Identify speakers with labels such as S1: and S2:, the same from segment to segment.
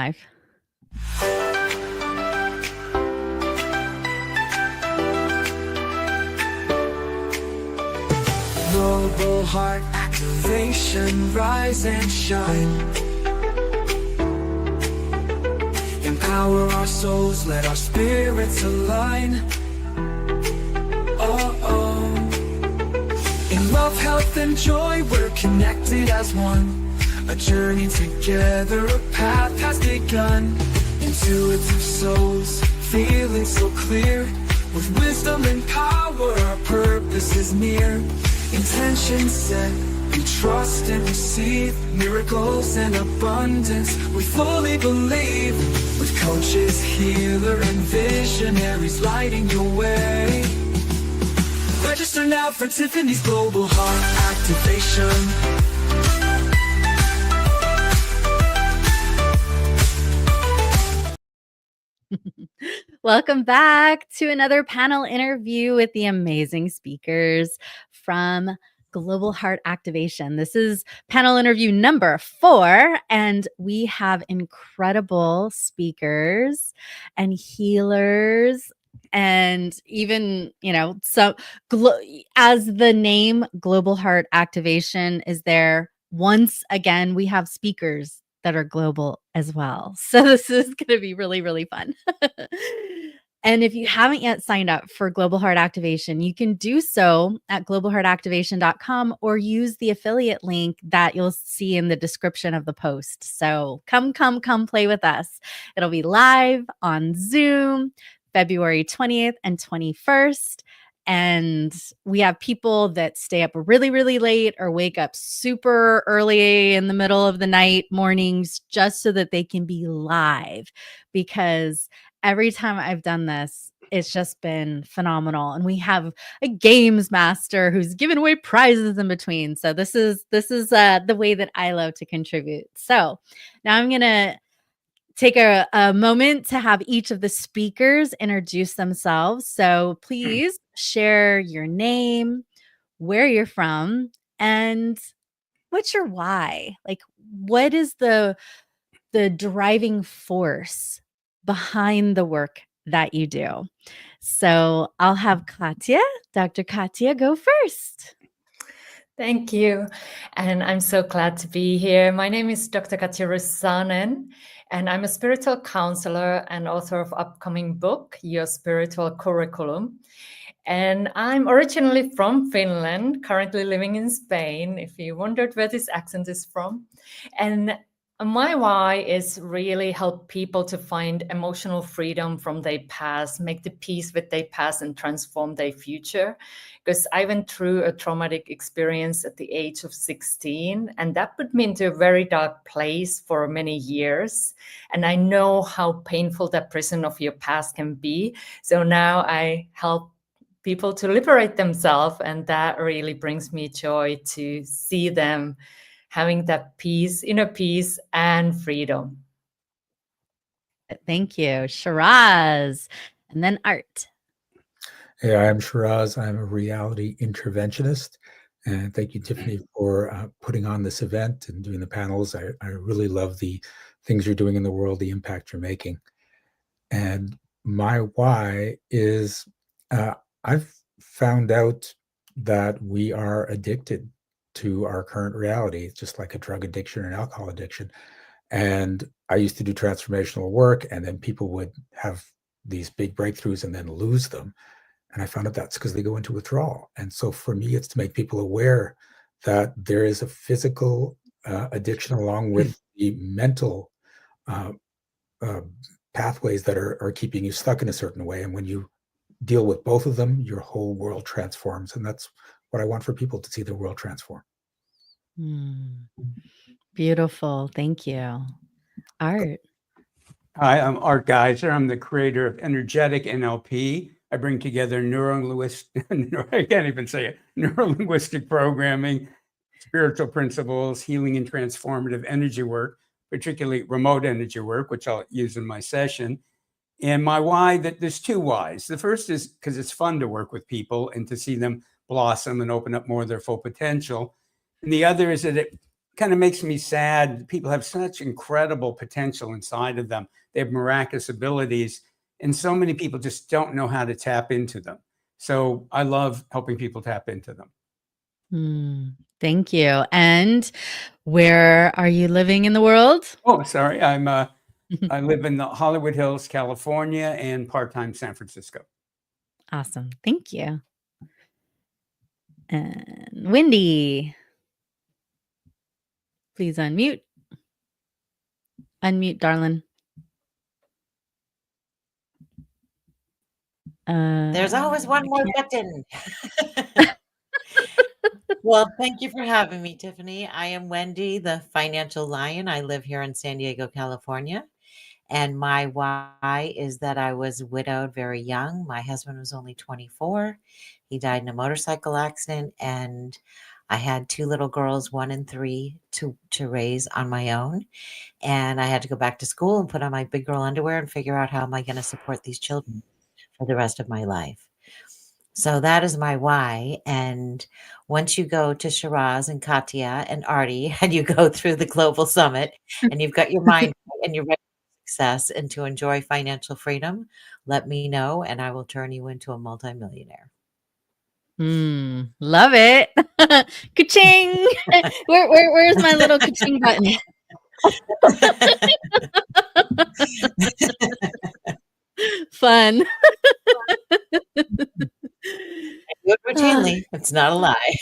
S1: live.
S2: Global Heart Activation, rise and shine. Empower our souls, let our spirits align. In love, health, and joy, we're connected as one. A journey together, a path has begun. Intuitive souls, feeling so clear. With wisdom and power, our purpose is near. Intention set, we trust and receive miracles and abundance, we fully believe. With coaches, healer, and visionaries lighting your way. Register now for Tiffany's Global Heart Activation.
S1: Welcome back to another panel interview with the amazing speakers from Global Heart Activation. This is panel interview number 4, and we have incredible speakers and healers, and even, so as the name Global Heart Activation is there, once again, we have speakers that are global as well. So this is going to be really, really fun. And if you haven't yet signed up for Global Heart Activation, you can do so at globalheartactivation.com or use the affiliate link that you'll see in the description of the post. So come play with us. It'll be live on Zoom, February 20th and 21st. And we have people that stay up really, really late or wake up super early in the middle of the night, mornings, just so that they can be live. Because every time I've done this, it's just been phenomenal. And we have a games master who's giving away prizes in between. So this is the way that I love to contribute. So now I'm going to take a moment to have each of the speakers introduce themselves. So please share your name, where you're from, and what's your why? Like, what is the driving force behind the work that you do? So I'll have Dr. Katya, go first.
S3: Thank you. And I'm so glad to be here. My name is Dr. Katja Russanen, and I'm a spiritual counselor and author of upcoming book, Your Spiritual Curriculum. And I'm originally from Finland, currently living in Spain, if you wondered where this accent is from. And my why is really help people to find emotional freedom from their past, make the peace with their past and transform their future. Because I went through a traumatic experience at the age of 16, and that put me into a very dark place for many years. And I know how painful that prison of your past can be. So now I help people to liberate themselves, and that really brings me joy to see them having that peace, inner peace and freedom.
S1: Thank you, Shiraz, and then Art.
S4: Hey, I'm Shiraz. I'm a reality interventionist. And thank you, Tiffany, for putting on this event and doing the panels. I really love the things you're doing in the world, the impact you're making. And my why is I've found out that we are addicted to our current reality, just like a drug addiction and alcohol addiction. And I used to do transformational work, and then people would have these big breakthroughs and then lose them. And I found out that's because they go into withdrawal. And so for me, it's to make people aware that there is a physical addiction along with the mental pathways that are keeping you stuck in a certain way. And when you deal with both of them, your whole world transforms. And that's what I want for people to see the world transform.
S1: Beautiful. Thank you. Art.
S5: Hi, I'm Art Geiser. I'm the creator of Energetic NLP. I bring together neuro-linguistic programming, spiritual principles, healing and transformative energy work, particularly remote energy work, which I'll use in my session. And my why, that there's two whys. The first is because it's fun to work with people and to see them blossom and open up more of their full potential. And the other is that kind of makes me sad. People have such incredible potential inside of them. They have miraculous abilities, and so many people just don't know how to tap into them. So I love helping people tap into them.
S1: Thank you. And where are you living in the world?
S5: Oh, sorry. I live in the Hollywood Hills, California, and part-time San Francisco.
S1: Awesome. Thank you. And Wendy, please unmute. Unmute, darling.
S6: There's always one more button. Well, thank you for having me, Tiffany. I am Wendy, the financial lion. I live here in San Diego, California. And my why is that I was widowed very young. My husband was only 24. He died in a motorcycle accident. And I had two little girls, 1 and 3, to raise on my own. And I had to go back to school and put on my big girl underwear and figure out how am I going to support these children for the rest of my life. So that is my why. And once you go to Shiraz and Katya and Artie and you go through the global summit and you've got your mind right and you're ready for success and to enjoy financial freedom, let me know and I will turn you into a multimillionaire.
S1: Love it. Ka-ching. Where's my little ka-ching button? Fun.
S6: I do it routinely. It's not a lie.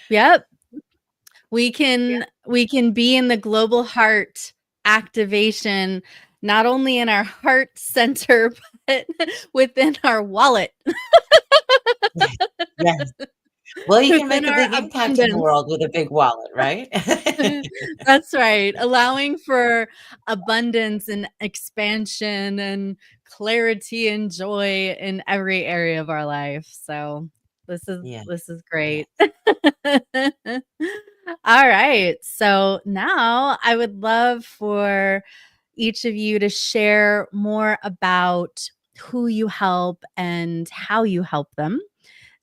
S1: Yep. We can be in the global heart activation, not only in our heart center, but within our wallet.
S6: Yes. Well, you can make
S1: Within
S6: a
S1: our
S6: big impact in the world with a big wallet, right?
S1: That's right. Allowing for abundance and expansion and clarity and joy in every area of our life. So this is great. All right. So now I would love for each of you to share more about who you help and how you help them.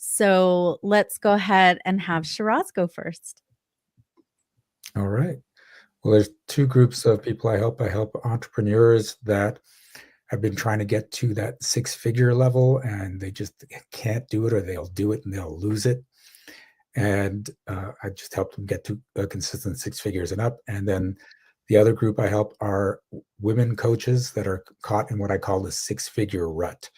S1: So let's go ahead and have Shiraz go first.
S4: All right. Well, there's two groups of people I help. I help entrepreneurs that have been trying to get to that 6-figure level and they just can't do it, or they'll do it and they'll lose it. And I just help them get to a consistent 6 figures and up. And then the other group I help are women coaches that are caught in what I call the 6-figure rut,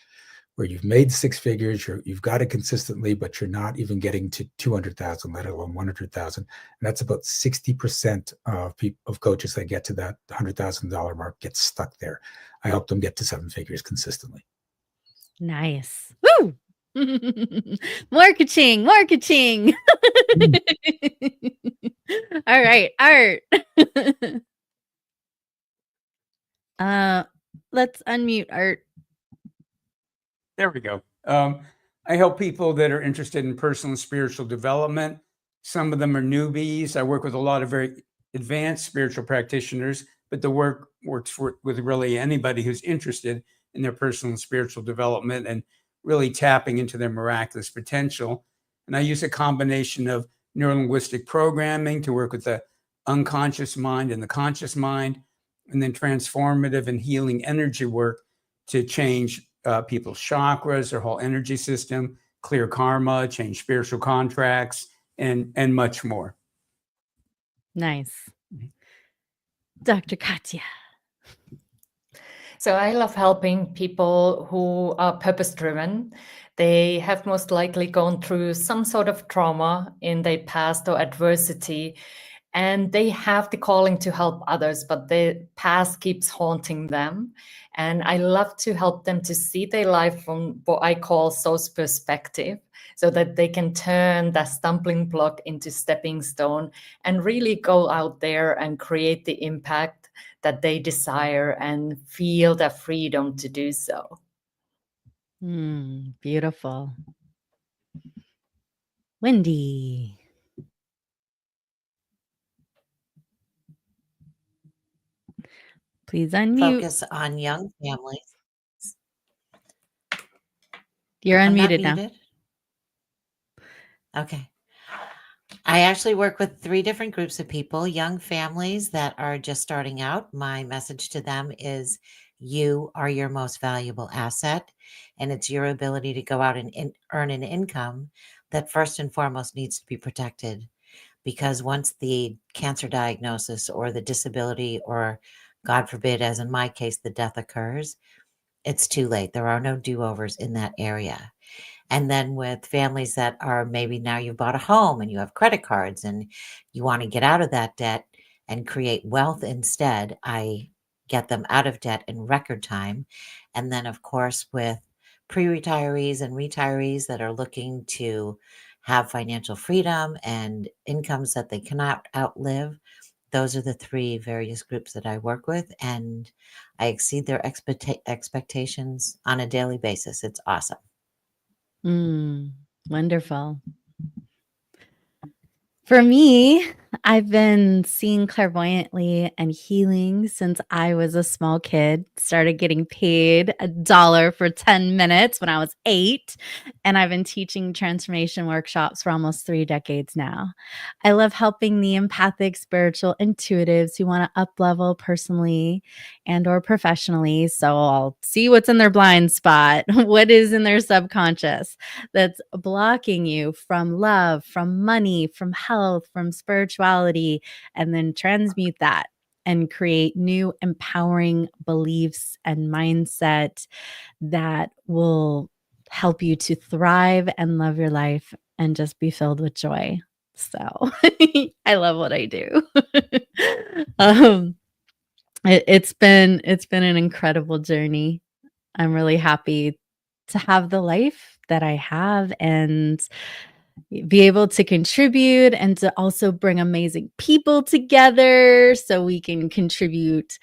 S4: where you've made 6 figures, you've got it consistently, but you're not even getting to 200,000, let alone 100,000. And that's about 60% of coaches that get to that $100,000 mark get stuck there. I help them get to 7 figures consistently.
S1: Nice. Woo! More ka-ching, more ka-ching. All right, Art. Let's unmute Art.
S5: There we go. I help people that are interested in personal and spiritual development. Some of them are newbies. I work with a lot of very advanced spiritual practitioners, but the work works with really anybody who's interested in their personal and spiritual development and really tapping into their miraculous potential. And I use a combination of neurolinguistic programming to work with the unconscious mind and the conscious mind, and then transformative and healing energy work to change people's chakras, their whole energy system, clear karma, change spiritual contracts, and much more.
S1: Nice. Dr. Katya.
S3: So I love helping people who are purpose-driven. They have most likely gone through some sort of trauma in their past or adversity, and they have the calling to help others, but the past keeps haunting them. And I love to help them to see their life from what I call source perspective, so that they can turn that stumbling block into stepping stone and really go out there and create the impact that they desire and feel the freedom to do so.
S1: Beautiful. Wendy. Please unmute.
S6: Focus on young families.
S1: You're
S6: I'm not
S1: unmuted now.
S6: muted. Okay. I actually work with 3 different groups of people, young families that are just starting out. My message to them is you are your most valuable asset, and it's your ability to go out and earn an income that first and foremost needs to be protected. Because once the cancer diagnosis or the disability or, God forbid, as in my case, the death occurs, it's too late. There are no do-overs in that area. And then with families that are maybe now you've bought a home and you have credit cards and you want to get out of that debt and create wealth instead, I get them out of debt in record time. And then, of course, with pre retirees and retirees that are looking to have financial freedom and incomes that they cannot outlive, those are the 3 various groups that I work with, and I exceed their expectations on a daily basis. It's awesome.
S1: Wonderful. For me, I've been seeing clairvoyantly and healing since I was a small kid. Started getting paid $1 for 10 minutes when I was 8, and I've been teaching transformation workshops for almost 3 decades now. I love helping the empathic, spiritual intuitives who want to up-level personally and or professionally. So I'll see what's in their blind spot, what is in their subconscious that's blocking you from love, from money, from health, from spirituality, and then transmute that and create new empowering beliefs and mindset that will help you to thrive and love your life and just be filled with joy. So I love what I do. um, it's been an incredible journey. I'm really happy to have the life that I have and be able to contribute and to also bring amazing people together so we can contribute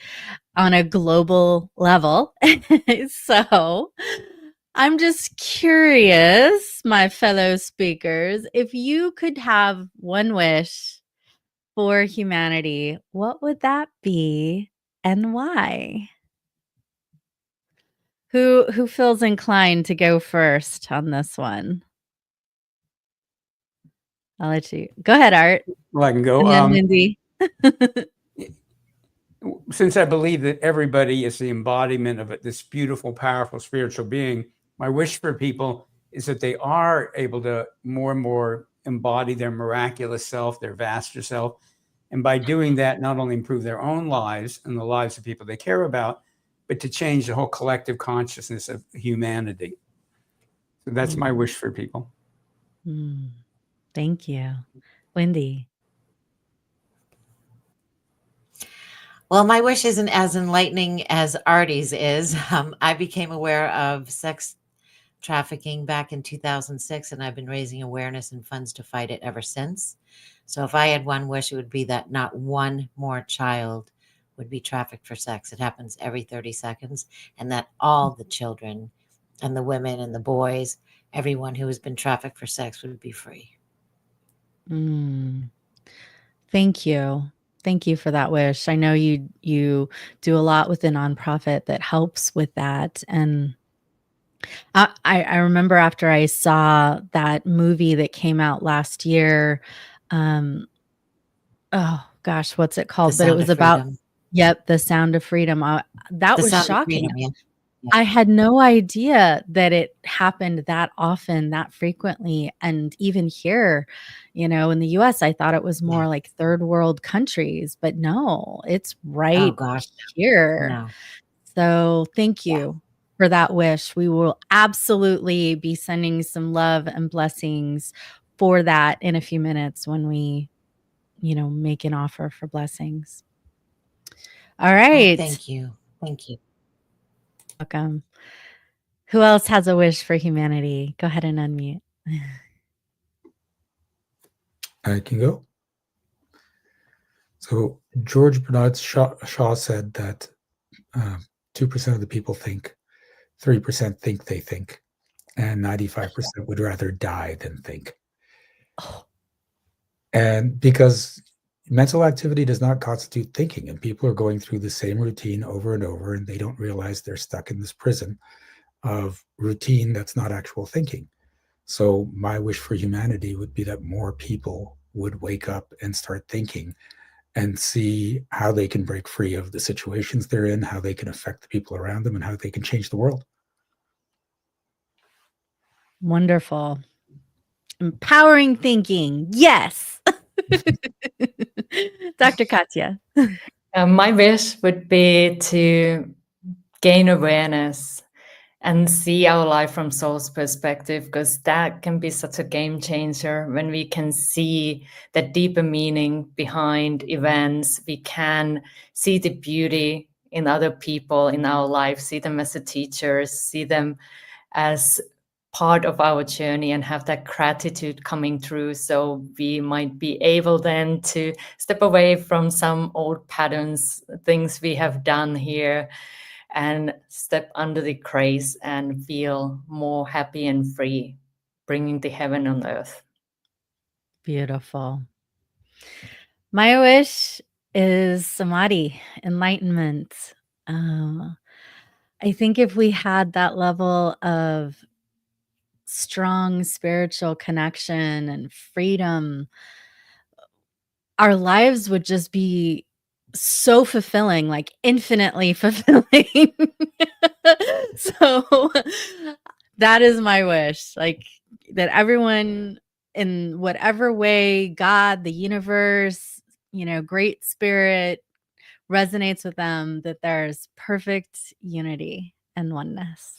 S1: on a global level. So I'm just curious, my fellow speakers, if you could have one wish for humanity, what would that be and why? Who feels inclined to go first on this one? I'll let you go ahead, Art,
S5: Well, I can go.
S1: and then Mindy.
S5: Since I believe that everybody is the embodiment of this beautiful, powerful spiritual being, my wish for people is that they are able to more and more embody their miraculous self, their vaster self. And by doing that, not only improve their own lives and the lives of people they care about, but to change the whole collective consciousness of humanity. So that's my wish for people.
S1: Thank you. Wendy.
S6: Well, my wish isn't as enlightening as Artie's is. I became aware of sex trafficking back in 2006, and I've been raising awareness and funds to fight it ever since. So if I had one wish, it would be that not one more child would be trafficked for sex. It happens every 30 seconds, and that all the children and the women and the boys, everyone who has been trafficked for sex would be free.
S1: Thank you. Thank you for that wish. I know you do a lot with a nonprofit that helps with that. And I remember after I saw that movie that came out last year, oh gosh, what's it
S6: The
S1: called? But it
S6: Sound
S1: was
S6: of
S1: about,
S6: Freedom.
S1: yep, The Sound of Freedom. That
S6: The
S1: was
S6: Sound of
S1: shocking.
S6: Freedom, yeah. Yeah.
S1: I had no idea that it happened that often, that frequently. And even here, in the US, I thought it was more
S6: Yeah.
S1: like third world countries, but no, it's
S6: Oh
S1: right
S6: gosh,
S1: here.
S6: no.
S1: So thank
S6: Yeah.
S1: you for that wish. We will absolutely be sending some love and blessings for that in a few minutes when we, make an offer for blessings. All
S6: Oh,
S1: right.
S6: thank you. Thank you.
S1: Welcome. Who else has a wish for humanity? Go ahead and unmute.
S4: I can go. So George Bernard Shaw said that 2% of the people think, 3% think they think, and 95% would rather die than think.
S1: Oh.
S4: And because mental activity does not constitute thinking, and people are going through the same routine over and over, and they don't realize they're stuck in this prison of routine that's not actual thinking. So my wish for humanity would be that more people would wake up and start thinking and see how they can break free of the situations they're in, how they can affect the people around them, and how they can change the world.
S1: Wonderful. Empowering thinking. Yes. Dr. Katya.
S3: My wish would be to gain awareness and see our life from soul's perspective, because that can be such a game changer. When we can see the deeper meaning behind events, we can see the beauty in other people in our life, see them as a teachers, see them as part of our journey, and have that gratitude coming through. So we might be able then to step away from some old patterns, things we have done here, and step under the grace and feel more happy and free, bringing the heaven on earth.
S1: Beautiful. My wish is samadhi, enlightenment. I think if we had that level of strong spiritual connection and freedom, our lives would just be so fulfilling, like infinitely fulfilling. So that is my wish, like that everyone, in whatever way God, the universe, great spirit resonates with them, that there's perfect unity and oneness.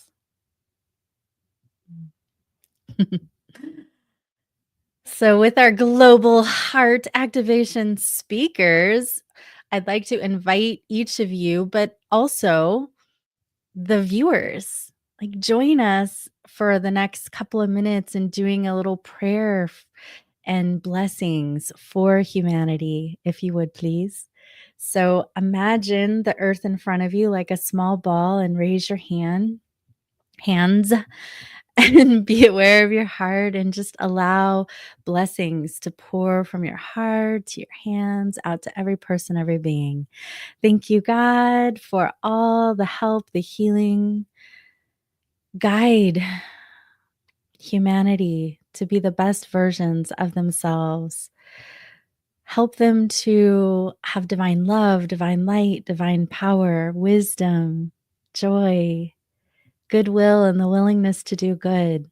S1: So, with our Global Heart Activation speakers, I'd like to invite each of you, but also the viewers, like join us for the next couple of minutes in doing a little prayer and blessings for humanity, if you would please. So, imagine the earth in front of you like a small ball and raise your hands and be aware of your heart and just allow blessings to pour from your heart to your hands out to every person, every being. Thank you, God, for all the help, the healing. Guide humanity to be the best versions of themselves. Help them to have divine love, divine light, divine power, wisdom, joy, goodwill, and the willingness to do good.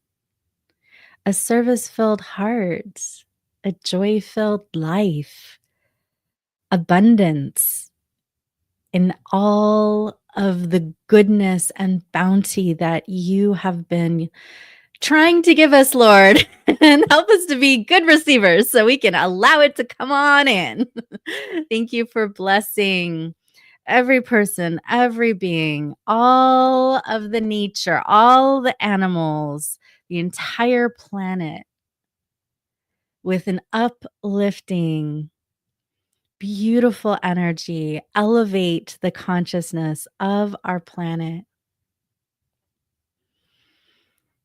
S1: A service-filled heart, a joy-filled life, abundance in all of the goodness and bounty that you have been trying to give us, Lord, and help us to be good receivers so we can allow it to come on in. Thank you for blessing every person, every being, all of the nature, all the animals, the entire planet, with an uplifting, beautiful energy. Elevate the consciousness of our planet.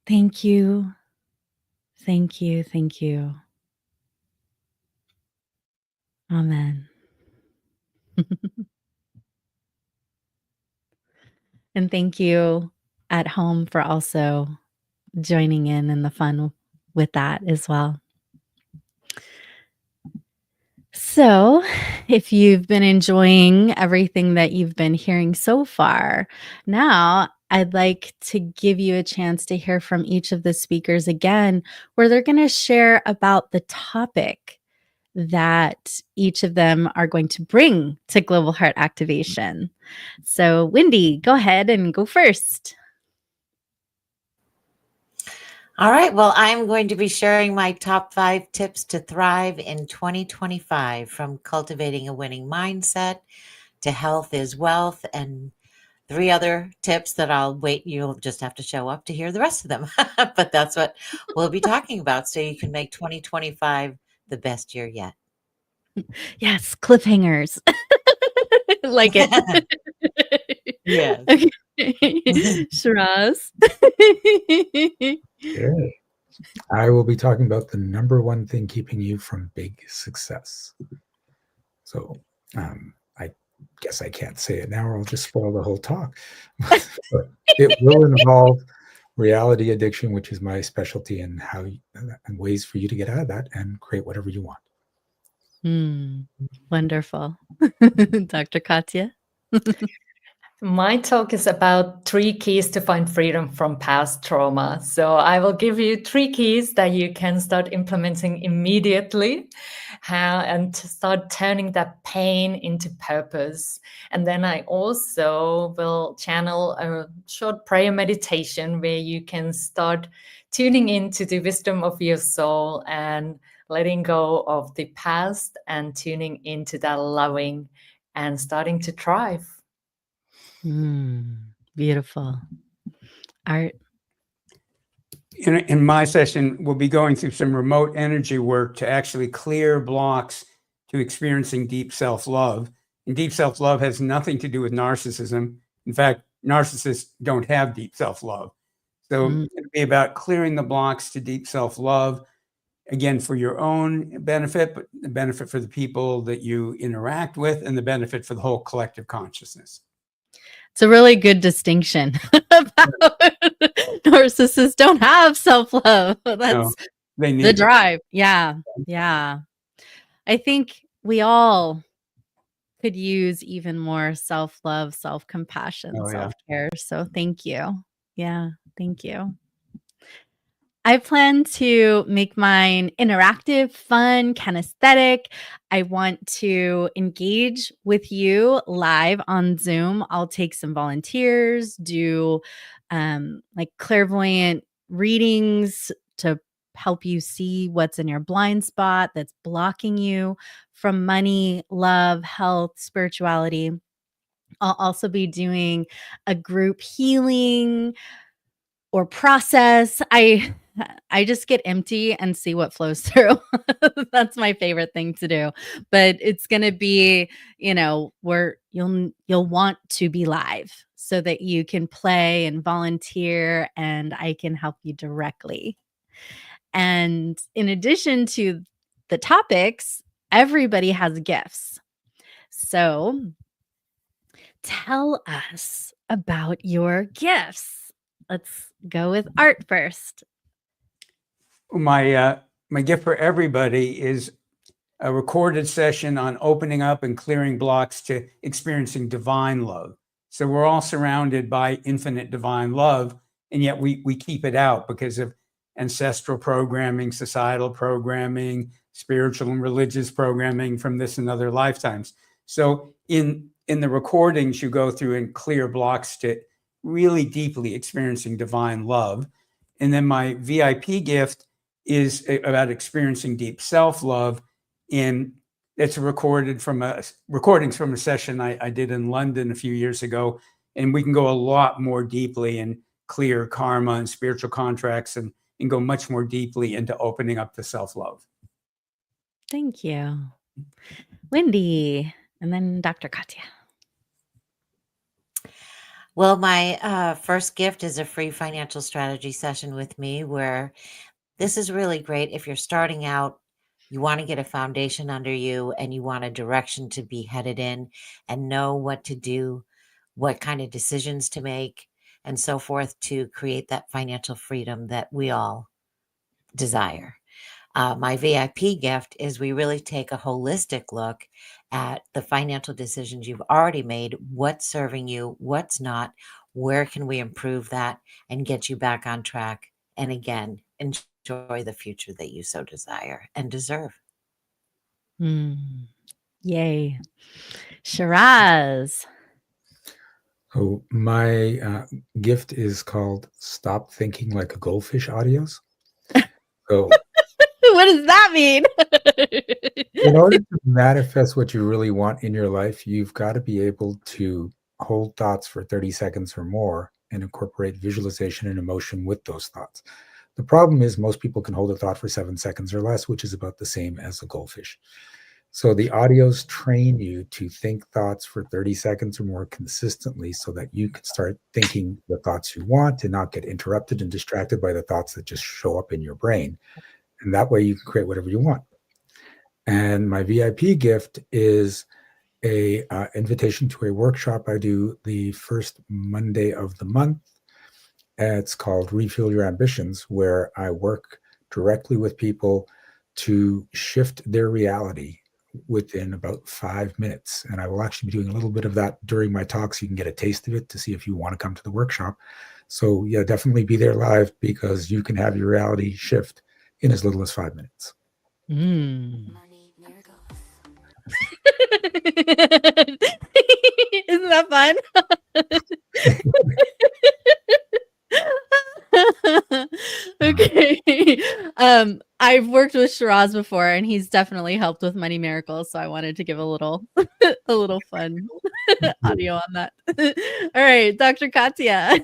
S1: Thank you. Thank you. Thank you. Amen. And thank you at home for also joining in the fun with that as well. So, if you've been enjoying everything that you've been hearing so far, now I'd like to give you a chance to hear from each of the speakers again, where they're going to share about the topic that each of them are going to bring to Global Heart Activation. So, Wendy, go ahead and go first.
S6: All right. Well, I'm going to be sharing my top 5 tips to thrive in 2025, from cultivating a winning mindset to health is wealth, and 3 other tips that I'll wait. You'll just have to show up to hear the rest of them. But that's what we'll be talking about, so you can make 2025 the best year yet.
S1: Yes, cliffhangers. Like it.
S6: Yes.
S1: Okay. Shiraz.
S4: Okay. I will be talking about the number one thing keeping you from big success. So I guess I can't say it now or I'll just spoil the whole talk. But it will involve reality addiction, which is my specialty, and how and ways for you to get out of that and create whatever you want.
S1: Wonderful. Dr. Katya?
S3: My talk is about 3 keys to find freedom from past trauma. So I will give you 3 keys that you can start implementing immediately, and to start turning that pain into purpose. And then I also will channel a short prayer meditation where you can start tuning into the wisdom of your soul and letting go of the past and tuning into that loving and starting to thrive.
S1: Beautiful. Art.
S5: In my session, we'll be going through some remote energy work to actually clear blocks to experiencing deep self-love. And deep self-love has nothing to do with narcissism. In fact, narcissists don't have deep self-love. So it'll be about clearing the blocks to deep self-love, again, for your own benefit, but the benefit for the people that you interact with and the benefit for the whole collective consciousness.
S1: It's a really good distinction about narcissists don't have self-love. That's
S5: they need
S1: the drive. Yeah. Yeah. I think we all could use even more self-love, self-compassion,
S5: Oh, yeah.
S1: self-care. So thank you. Yeah. Thank you. I plan to make mine interactive, fun, kinesthetic. I want to engage with you live on Zoom. I'll take some volunteers, do like clairvoyant readings to help you see what's in your blind spot that's blocking you from money, love, health, spirituality. I'll also be doing a group healing or process. I just get empty and see what flows through. That's my favorite thing to do. But it's going to be, where you'll want to be live so that you can play and volunteer and I can help you directly. And in addition to the topics, everybody has gifts. So tell us about your gifts. Let's go with Art first.
S5: My gift for everybody is a recorded session on opening up and clearing blocks to experiencing divine love. So we're all surrounded by infinite divine love, and yet we keep it out because of ancestral programming, societal programming, spiritual and religious programming from this and other lifetimes. So in the recordings, you go through and clear blocks to really deeply experiencing divine love. And then my VIP gift is about experiencing deep self-love. And it's recordings from a session I did in London a few years ago. And we can go a lot more deeply and clear karma and spiritual contracts and go much more deeply into opening up to self-love.
S1: Thank you. Wendy, and then Dr. Katya.
S6: Well, my first gift is a free financial strategy session with me where this is really great if you're starting out, you want to get a foundation under you and you want a direction to be headed in and know what to do, what kind of decisions to make, and so forth to create that financial freedom that we all desire. My VIP gift is we really take a holistic look at the financial decisions you've already made, what's serving you, what's not, where can we improve that and get you back on track. And again, enjoy the future that you so desire and deserve.
S1: Yay. Shiraz.
S4: Oh, my gift is called Stop Thinking Like a Goldfish audios. So
S1: What does that mean?
S4: in order to manifest what you really want in your life, you've got to be able to hold thoughts for 30 seconds or more and incorporate visualization and emotion with those thoughts. The problem is most people can hold a thought for 7 seconds or less, which is about the same as a goldfish. So the audios train you to think thoughts for 30 seconds or more consistently so that you can start thinking the thoughts you want and not get interrupted and distracted by the thoughts that just show up in your brain. And that way you can create whatever you want. And my VIP gift is a invitation to a workshop I do the first Monday of the month. It's called Refuel Your Ambitions, where I work directly with people to shift their reality within about 5 minutes. And I will actually be doing a little bit of that during my talk, so you can get a taste of it to see if you want to come to the workshop. So yeah, definitely be there live, because you can have your reality shift in as little as 5 minutes.
S1: Money miracles. Isn't that fun? Okay. I've worked with Shiraz before, and he's definitely helped with Money Miracles, so I wanted to give a little a little fun audio on that. All right, Dr. Katya.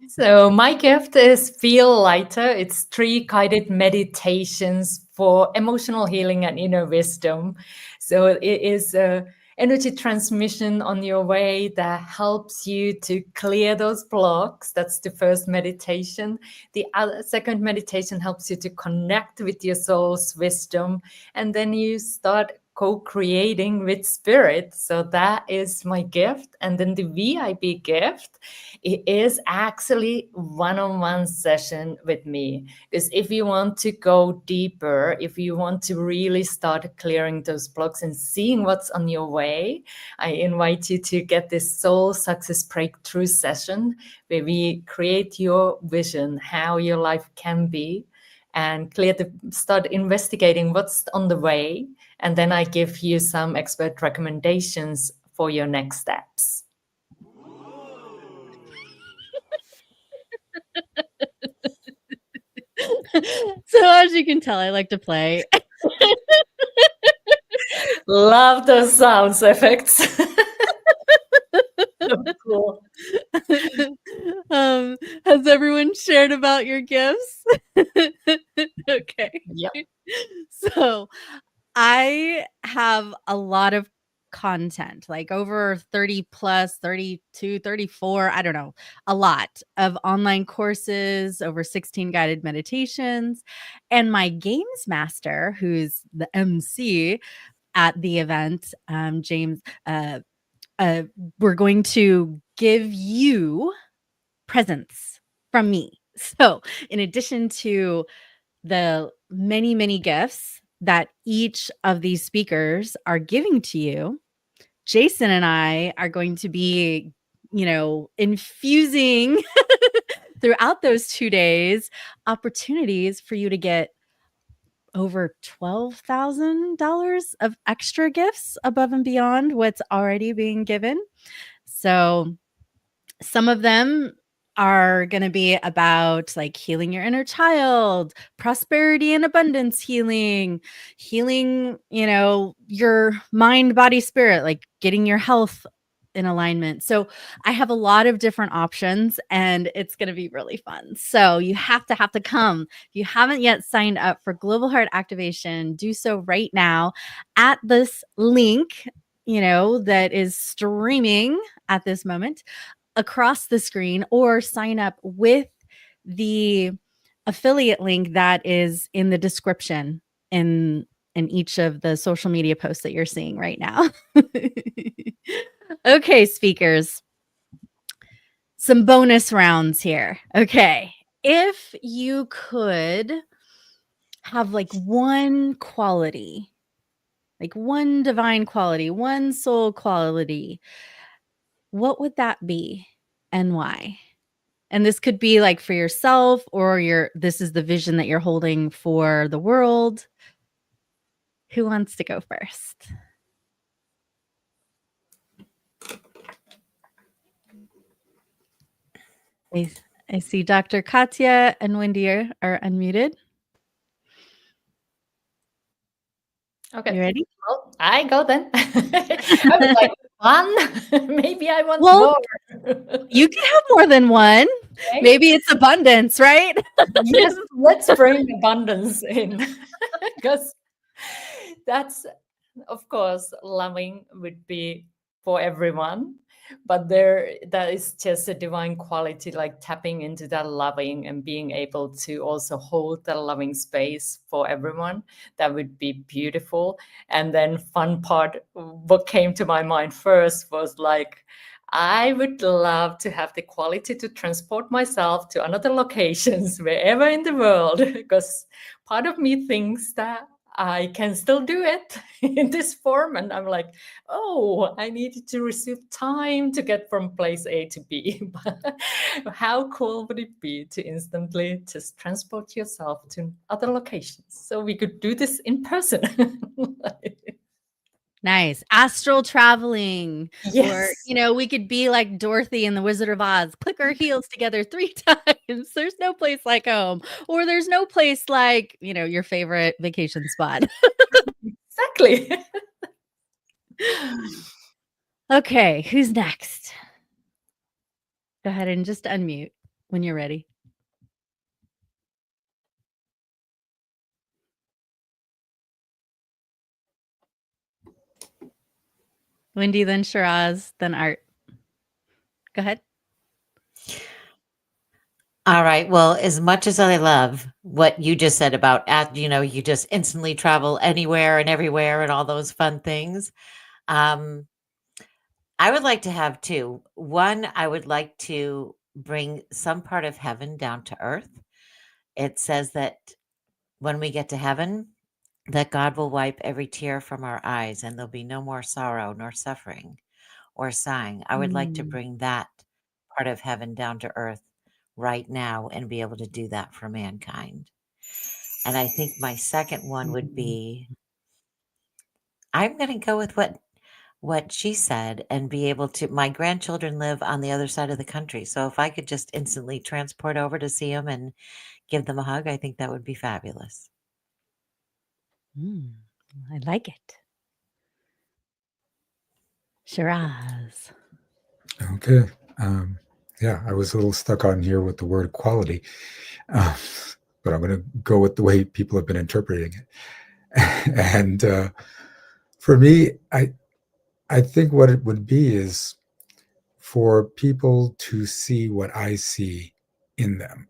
S3: So my gift is Feel Lighter. It's 3 guided meditations for emotional healing and inner wisdom. So it is a energy transmission on your way that helps you to clear those blocks. That's the first meditation. The second meditation helps you to connect with your soul's wisdom, and then you start co-creating with spirit. So that is my gift. And then the VIP gift, it is actually one-on-one session with me. Because if you want to go deeper, if you want to really start clearing those blocks and seeing what's on your way, I invite you to get this Soul Success Breakthrough session, where we create your vision, how your life can be, and start investigating what's on the way. And then I give you some expert recommendations for your next steps.
S1: So as you can tell, I like to play.
S3: Love those sound effects. Cool.
S1: Has everyone shared about your gifts? Okay.
S3: Yep.
S1: So I have a lot of content, like over 30 plus, 32, 34, I don't know, a lot of online courses, over 16 guided meditations. And my games master, who's the MC at the event, James, we're going to give you presents from me. So, in addition to the many, many gifts that each of these speakers are giving to you, Jason and I are going to be, infusing throughout those 2 days opportunities for you to get over $12,000 of extra gifts above and beyond what's already being given. So some of them are going to be about like healing your inner child, prosperity and abundance healing, your mind, body, spirit, like getting your health in alignment. So I have a lot of different options, and it's going to be really fun. So you have to come. If you haven't yet signed up for Global Heart Activation, do so right now at this link, that is streaming at this moment across the screen, or sign up with the affiliate link that is in the description in each of the social media posts that you're seeing right now. Okay, speakers. Some bonus rounds here. Okay. If you could have like one quality, like one divine quality, one soul quality, what would that be and why? And this could be like for yourself, or this is the vision that you're holding for the world. Who wants to go first? I see Dr. Katya and Wendy are unmuted.
S3: Okay.
S1: You ready?
S3: Well, I go then. I was like, one? Maybe I want more.
S1: You can have more than one.
S3: Okay.
S1: Maybe it's abundance, right?
S3: Yes, let's bring abundance in. Because that's, of course, loving would be for everyone. But that is just a divine quality, like tapping into that loving and being able to also hold that loving space for everyone. That would be beautiful. And then fun part, what came to my mind first was like, I would love to have the quality to transport myself to another locations wherever in the world, because part of me thinks that I can still do it in this form. And I'm like, oh, I needed to receive time to get from place A to B. But how cool would it be to instantly just transport yourself to other locations? So we could do this in person.
S1: Nice. Astral traveling. Or,
S3: Yes.
S1: we could be like Dorothy in The Wizard of Oz, click our heels together 3 times. There's no place like home. Or there's no place like, your favorite vacation spot.
S3: Exactly.
S1: Okay, who's next? Go ahead and just unmute when you're ready. Wendy, then Shiraz, then Art. Go ahead.
S6: All right. Well, as much as I love what you just said about, you just instantly travel anywhere and everywhere and all those fun things. I would like to have two. One, I would like to bring some part of heaven down to earth. It says that when we get to heaven, that God will wipe every tear from our eyes and there'll be no more sorrow nor suffering or sighing. I would like to bring that part of heaven down to earth right now and be able to do that for mankind. And I think my second one would be, I'm going to go with what she said and be able to, my grandchildren live on the other side of the country. So if I could just instantly transport over to see them and give them a hug, I think that would be fabulous.
S1: I like it. Shiraz.
S4: Okay. Yeah, I was a little stuck on here with the word quality, but I'm going to go with the way people have been interpreting it. And for me, I think what it would be is for people to see what I see in them.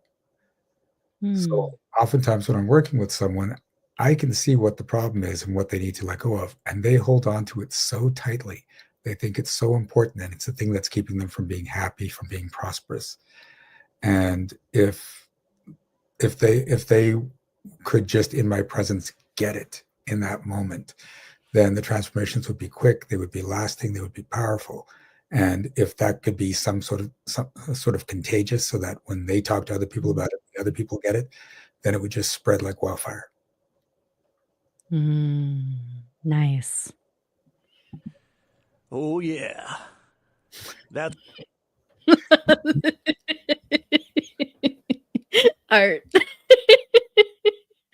S4: So oftentimes when I'm working with someone, I can see what the problem is and what they need to let go of, and they hold on to it so tightly. They think it's so important, and it's the thing that's keeping them from being happy, from being prosperous. And if they could just in my presence get it in that moment, then the transformations would be quick, they would be lasting, they would be powerful. And if that could be some sort of contagious, so that when they talk to other people about it, the other people get it, then it would just spread like wildfire.
S1: Nice.
S2: Oh, yeah. That's
S1: Art.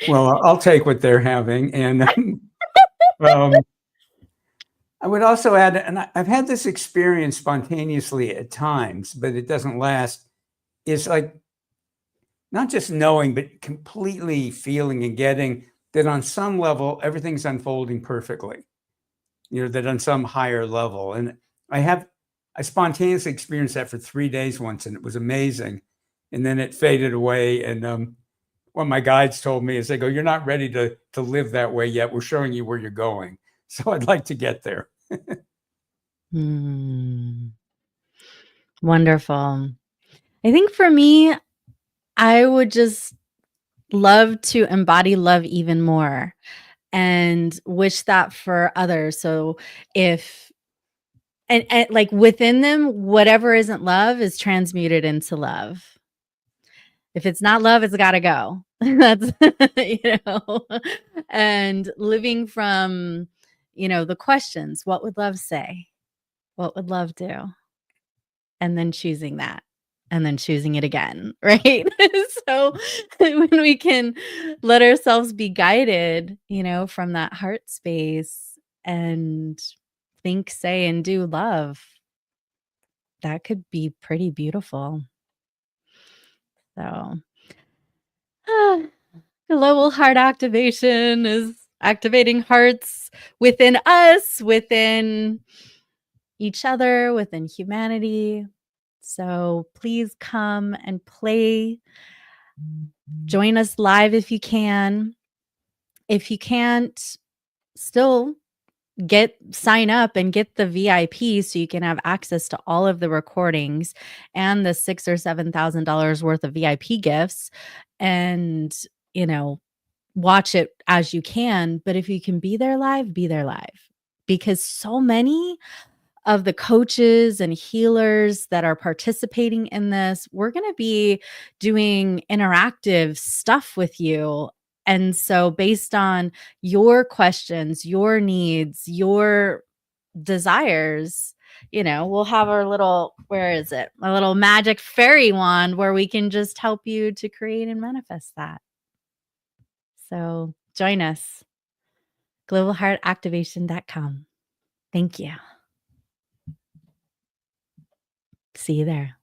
S5: Well, I'll take what they're having. And I would also add, and I've had this experience spontaneously at times, but it doesn't last. It's like not just knowing, but completely feeling and getting that on some level, everything's unfolding perfectly, that on some higher level. And I spontaneously experienced that for 3 days once, and it was amazing. And then it faded away. And what my guides told me is they go, "You're not ready to live that way yet. We're showing you where you're going." So I'd like to get there.
S1: Wonderful. I think for me, I would just love to embody love even more and wish that for others. So if and like within them, whatever isn't love is transmuted into love. If it's not love, it's got to go. That's, and living from, the questions, what would love say? What would love do? And then choosing that and then choosing it again. Right. So when we can let ourselves be guided, from that heart space and think, say, and do love, that could be pretty beautiful. So, Global Heart Activation is activating hearts within us, within each other, within humanity. So please come and play. Join us live if you can. If you can't, still sign up and get the VIP so you can have access to all of the recordings and the $6,000 or $7,000 worth of VIP gifts. And, watch it as you can, but if you can be there live, because so many of the coaches and healers that are participating in this, we're going to be doing interactive stuff with you. And so based on your questions, your needs, your desires, we'll have our little, where is it? A little magic fairy wand where we can just help you to create and manifest that. So join us, globalheartactivation.com. Thank you. See you there.